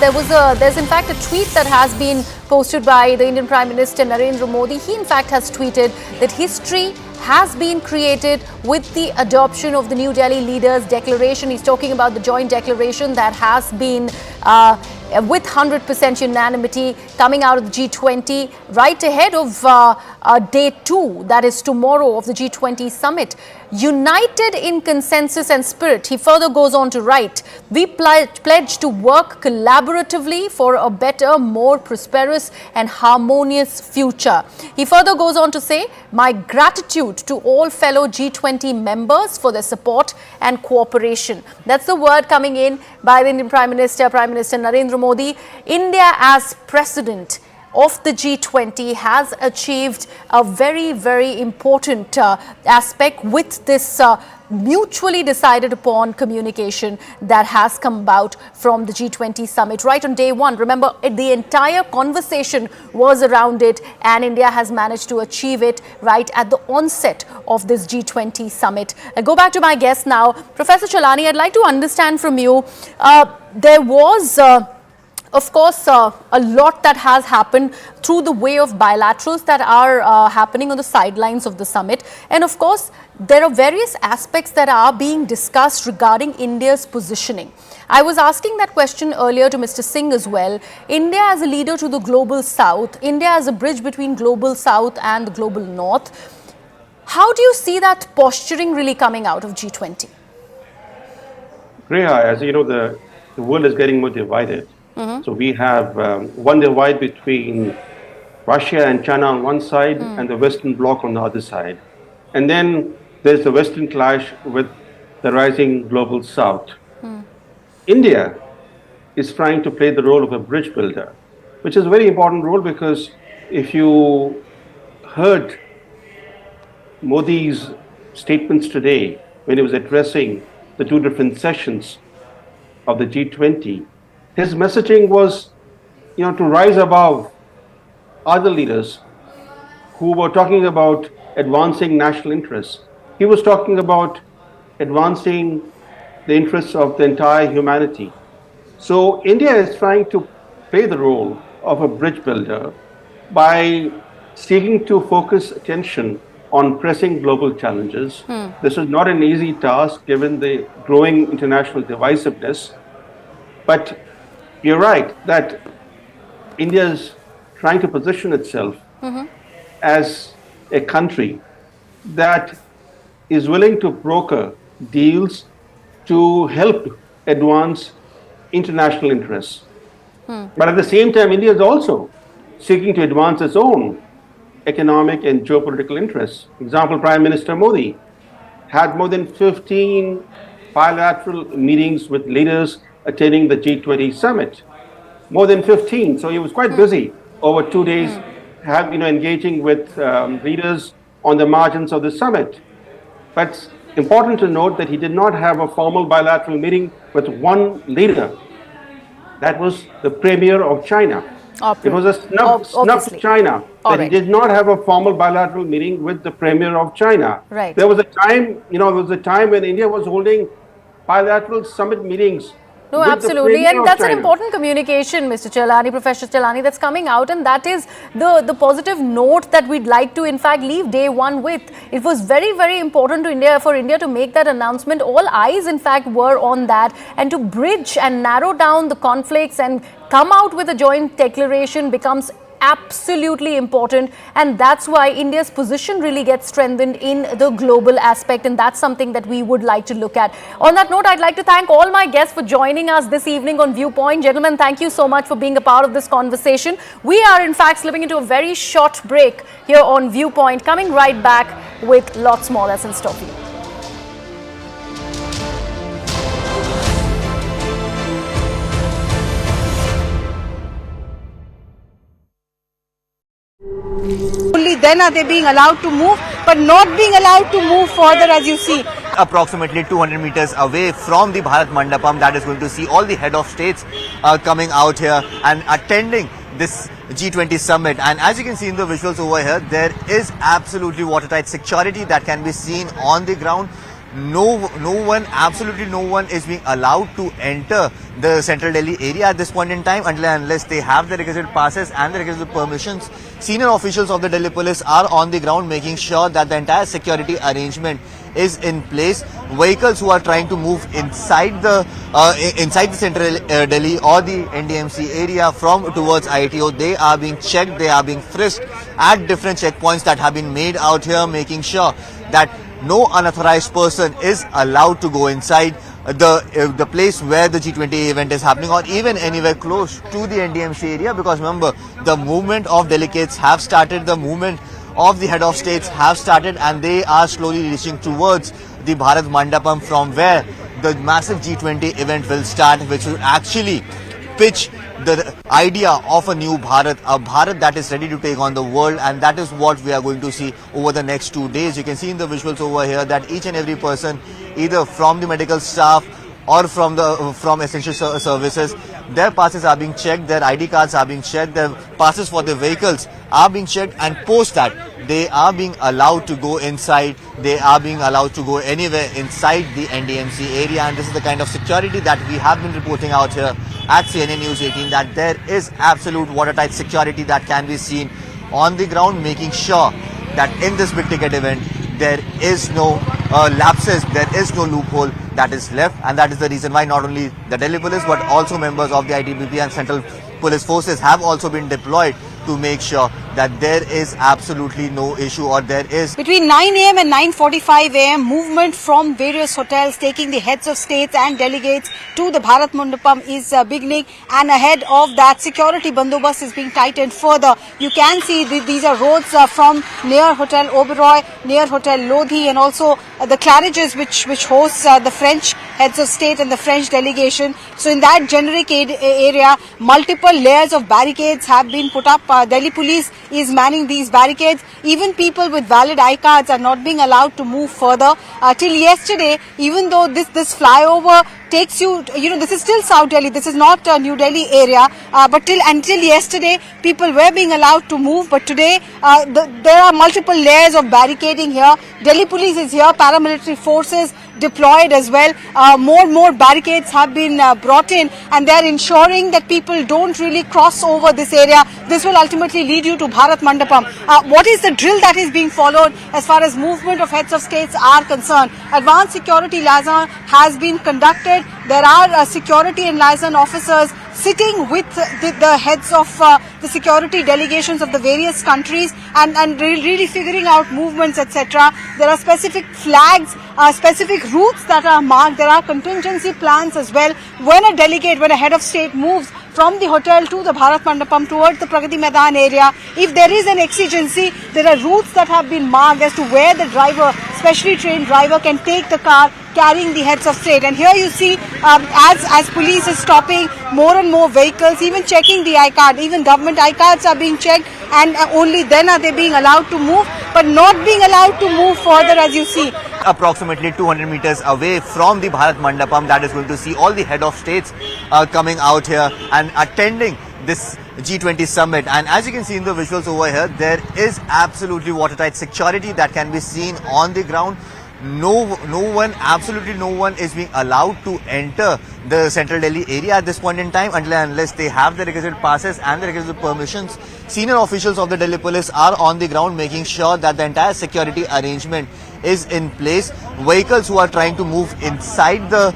[SPEAKER 7] There's in fact a tweet that has been posted by the Indian Prime Minister Narendra Modi. He in fact has tweeted that history has been created with the adoption of the New Delhi Leaders' Declaration. He's talking about the joint declaration that has been with 100% unanimity coming out of the G20 right ahead of day 2, that is tomorrow, of the G20 Summit. United in consensus and spirit, he further goes on to write, we pledge to work collaboratively for a better, more prosperous and harmonious future. He further goes on to say, my gratitude to all fellow G20 members for their support and cooperation. That's the word coming in by the Indian Prime Minister Narendra Modi. India as president of the G20 has achieved a very, very important aspect with this mutually decided upon communication that has come about from the G20 summit right on day 1. Remember, the entire conversation was around it, and India has managed to achieve it right at the onset of this G20 summit. I go back to my guest now. Professor Chalani, I'd like to understand from you, there was of course, a lot that has happened through the way of bilaterals that are happening on the sidelines of the summit. And of course, there are various aspects that are being discussed regarding India's positioning. I was asking that question earlier to Mr. Singh as well. India as a leader to the global south, India as a bridge between global south and the global north. How do you see that posturing really coming out of G20?
[SPEAKER 13] Reha, as you know, the world is getting more divided. So we have one divide between Russia and China on one side and the Western bloc on the other side. And then there's the Western clash with the rising global south. India is trying to play the role of a bridge builder, which is a very important role, because if you heard Modi's statements today when he was addressing the two different sessions of the G20, his messaging was, to rise above other leaders who were talking about advancing national interests. He was talking about advancing the interests of the entire humanity. So India is trying to play the role of a bridge builder by seeking to focus attention on pressing global challenges. This is not an easy task given the growing international divisiveness, but you're right that India is trying to position itself as a country that is willing to broker deals to help advance international interests. But at the same time, India is also seeking to advance its own economic and geopolitical interests. Example, Prime Minister Modi had more than 15 bilateral meetings with leaders attending the G20 Summit. More than 15. So he was quite busy over 2 days, engaging with leaders on the margins of the summit. But it's important to note that he did not have a formal bilateral meeting with one leader. That was the Premier of China. It was a snub China that he did not have a formal bilateral meeting with the Premier of China.
[SPEAKER 7] Right.
[SPEAKER 13] There was a time, when India was holding bilateral summit meetings.
[SPEAKER 7] No, absolutely, and that's an important communication, Mr. Chelani, Professor Chelani, that's coming out, and that is the positive note that we'd like to, in fact, leave day one with. It was very, very important for India to make that announcement. All eyes, in fact, were on that, and to bridge and narrow down the conflicts and come out with a joint declaration becomes absolutely important, and that's why India's position really gets strengthened in the global aspect, and that's something that we would like to look at. On that note, I'd like to thank all my guests for joining us this evening on Viewpoint. Gentlemen, thank you so much for being a part of this conversation. We are in fact slipping into a very short break here on Viewpoint, coming right back with lots more that's in store for you.
[SPEAKER 16] Only then are they being allowed to move, but not being allowed to move further, as you see.
[SPEAKER 17] Approximately 200 meters away from the Bharat Mandapam, that is going to see all the head of states coming out here and attending this G20 Summit. And as you can see in the visuals over here, there is absolutely watertight security that can be seen on the ground. Absolutely no one is being allowed to enter the central Delhi area at this point in time unless they have the requisite passes and the requisite permissions. Senior officials of the Delhi police are on the ground making sure that the entire security arrangement is in place. Vehicles who are trying to move inside the central Delhi or the NDMC area from towards ITO, they are being checked, they are being frisked at different checkpoints that have been made out here, making sure that no unauthorized person is allowed to go inside the place where the G20 event is happening, or even anywhere close to the NDMC area, because remember, the movement of delegates have started, the movement of the head of states have started, and they are slowly reaching towards the Bharat Mandapam, from where the massive G20 event will start, which will actually pitch the idea of a new Bharat, a Bharat that is ready to take on the world, and that is what we are going to see over the next 2 days. You can see in the visuals over here that each and every person, either from the medical staff or from essential services, their passes are being checked, their ID cards are being checked, their passes for the vehicles are being checked, and post that they are being allowed to go inside, they are being allowed to go anywhere inside the NDMC area. And this is the kind of security that we have been reporting out here at CNN News 18, that there is absolute watertight security that can be seen on the ground, making sure that in this big ticket event there is no lapses, there is no loophole that is left, and that is the reason why not only the Delhi police but also members of the ITBP and central police forces have also been deployed to make sure that there is absolutely no issue, or there is.
[SPEAKER 16] Between 9 a.m. and 9:45 a.m., movement from various hotels taking the heads of states and delegates to the Bharat Mandapam is beginning, and ahead of that, security bandobast is being tightened further. You can see these are roads from near Hotel Oberoi, near Hotel Lodhi, and also the Claridges which hosts the French heads of state and the French delegation. So in that generic area, multiple layers of barricades have been put up. Delhi police is manning these barricades. Even people with valid I cards are not being allowed to move further. Till yesterday, even though this flyover takes you, this is still South Delhi, this is not New Delhi area, but until yesterday, people were being allowed to move, but today, there are multiple layers of barricading here. Delhi police is here, paramilitary forces deployed as well. More barricades have been brought in, and they are ensuring that people don't really cross over this area. This will ultimately lead you to Bharat Mandapam. What is the drill that is being followed as far as movement of heads of states are concerned? Advanced security liaison has been conducted. There are security and liaison officers sitting with the heads of the security delegations of the various countries and really figuring out movements, etc. There are specific flags, specific routes that are marked. There are contingency plans as well. When a delegate, when a head of state moves from the hotel to the Bharat Mandapam towards the Pragati Maidan area. If there is an exigency, there are routes that have been marked as to where the driver, specially trained driver, can take the car carrying the heads of state. And here you see as police is stopping more and more vehicles, even checking the I-card, even government I-cards are being checked, and only then are they being allowed to move, but not being allowed to move further, as you see.
[SPEAKER 17] Approximately 200 meters away from the Bharat Mandapam, that is going to see all the head of states coming out here and attending this G20 Summit. And as you can see in the visuals over here, there is absolutely watertight security that can be seen on the ground. Absolutely no one is being allowed to enter the central Delhi area at this point in time unless they have the requisite passes and the requisite permissions. Senior officials of the Delhi police are on the ground making sure that the entire security arrangement is in place. Vehicles who are trying to move inside the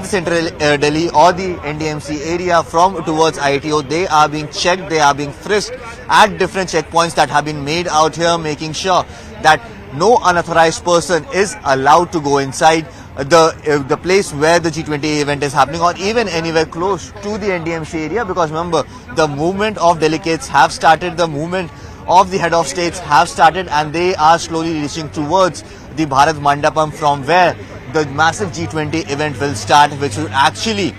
[SPEAKER 17] central Delhi or the NDMC area from towards ITO, they are being checked, they are being frisked at different checkpoints that have been made out here, making sure that no unauthorized person is allowed to go inside the place where the G20 event is happening, or even anywhere close to the NDMC area, because remember, the movement of delegates have started, the movement of the head of states have started, and they are slowly reaching towards the Bharat Mandapam, from where the massive G20 event will start, which will actually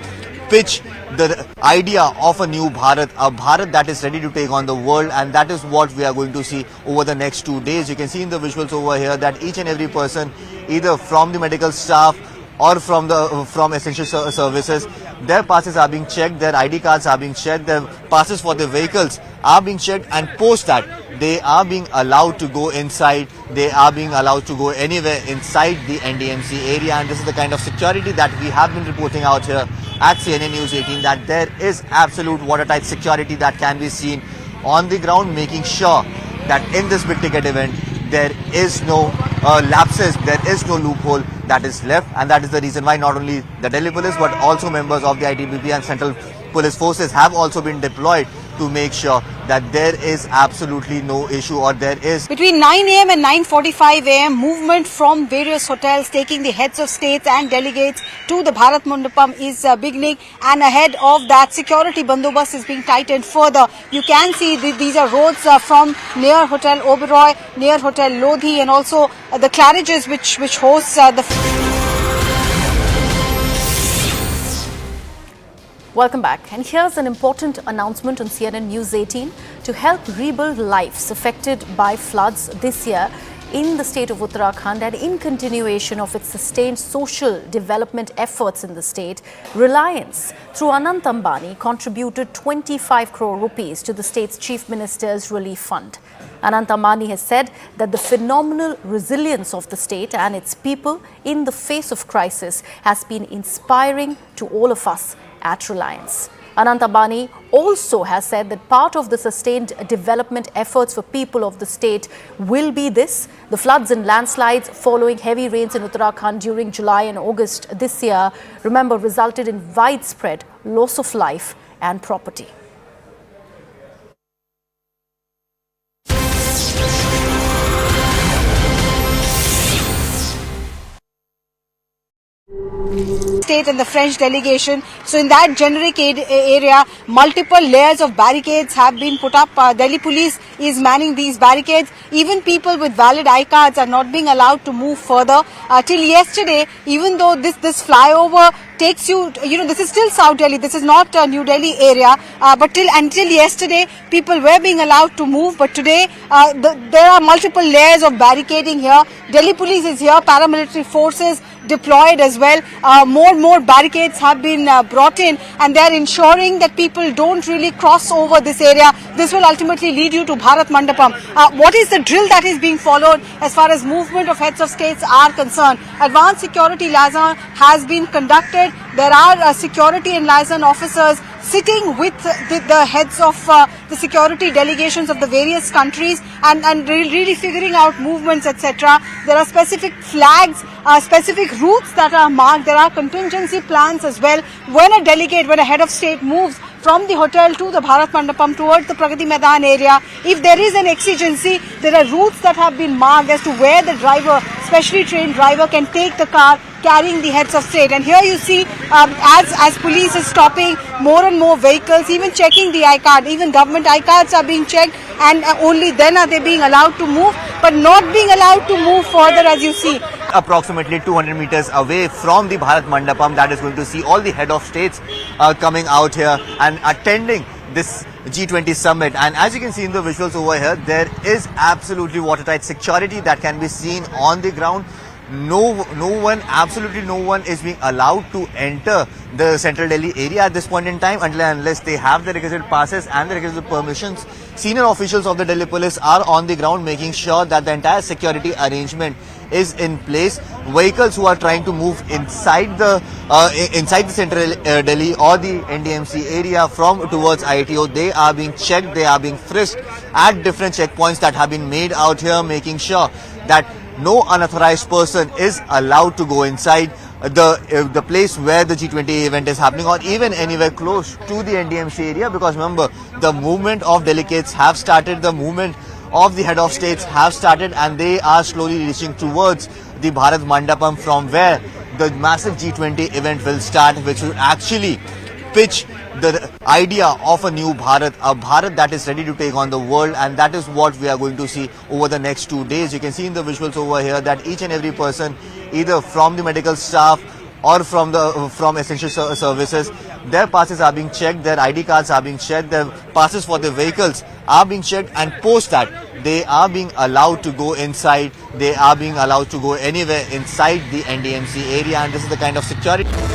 [SPEAKER 17] pitch the idea of a new Bharat, a Bharat that is ready to take on the world. And that is what we are going to see over the next 2 days. You can see in the visuals over here that each and every person, either from the medical staff or from essential services, their passes are being checked, their ID cards are being checked, their passes for the vehicles are being checked, and post that they are being allowed to go inside, they are being allowed to go anywhere inside the NDMC area. And this is the kind of security that we have been reporting out here at CNN News 18, that there is absolute watertight security that can be seen on the ground, making sure that in this big ticket event there is no lapses, there is no loophole that is left. And that is the reason why not only the Delhi police but also members of the ITBP and central police forces have also been deployed to make sure that there is absolutely no issue, or there is.
[SPEAKER 16] Between 9 a.m. and 9:45 a.m., movement from various hotels taking the heads of states and delegates to the Bharat Mandapam is beginning, and ahead of that, security bandobast is being tightened further. You can see these are roads from near Hotel Oberoi, near Hotel Lodhi, and also the Claridges which hosts the...
[SPEAKER 7] Welcome back. And here's an important announcement on CNN News 18 to help rebuild lives affected by floods this year in the state of Uttarakhand, and in continuation of its sustained social development efforts in the state. Reliance, through Anant Ambani, contributed 25 crore rupees to the state's Chief Minister's Relief Fund. Anant Ambani has said that the phenomenal resilience of the state and its people in the face of crisis has been inspiring to all of us at Reliance. Anant Ambani also has said that part of the sustained development efforts for people of the state will be this: the floods and landslides following heavy rains in Uttarakhand during July and August this year, remember, resulted in widespread loss of life and property.
[SPEAKER 16] State and the French delegation. So in that generic area, multiple layers of barricades have been put up. Delhi police is manning these barricades. Even people with valid I-cards are not being allowed to move further. Till yesterday, even though this flyover takes you, this is still South Delhi, this is not New Delhi area, but until yesterday, people were being allowed to move. But today, there are multiple layers of barricading here. Delhi police is here, paramilitary forces deployed as well. More barricades have been brought in, and they are ensuring that people don't really cross over this area. This will ultimately lead you to Bharat Mandapam. What is the drill that is being followed as far as movement of heads of states are concerned? Advanced security liaison has been conducted. There are security and liaison officers sitting with the heads of the security delegations of the various countries and really figuring out movements, etc. There are specific flags, specific routes that are marked. There are contingency plans as well. When a head of state moves from the hotel to the Bharat Mandapam towards the Pragati Maidan area, if there is an exigency, there are routes that have been marked as to where the driver, specially trained driver, can take the car carrying the heads of state. And here you see as police is stopping more and more vehicles, even checking the I-card, even government I-cards are being checked, and only then are they being allowed to move, but not being allowed to move further, as you see.
[SPEAKER 17] Approximately 200 meters away from the Bharat Mandapam, that is going to see all the head of states coming out here and attending this G20 Summit. And as you can see in the visuals over here, there is absolutely watertight security that can be seen on the ground. Absolutely no one is being allowed to enter the central Delhi area at this point in time unless they have the requisite passes and the requisite permissions. Senior officials of the Delhi police are on the ground making sure that the entire security arrangement is in place. Vehicles who are trying to move inside the central Delhi or the NDMC area from towards ITO, they are being checked, they are being frisked at different checkpoints that have been made out here, making sure that no unauthorized person is allowed to go inside the place where the G20 event is happening, or even anywhere close to the NDMC area, because remember, the movement of delegates have started, the movement of the head of states have started, and they are slowly reaching towards the Bharat Mandapam, from where the massive G20 event will start, which will actually pitch the idea of a new Bharat, a Bharat that is ready to take on the world, and that is what we are going to see over the next 2 days. You can see in the visuals over here that each and every person, either from the medical staff or from essential services, their passes are being checked, their ID cards are being checked, their passes for the vehicles are being checked, and post that they are being allowed to go inside, they are being allowed to go anywhere inside the NDMC area, and this is the kind of security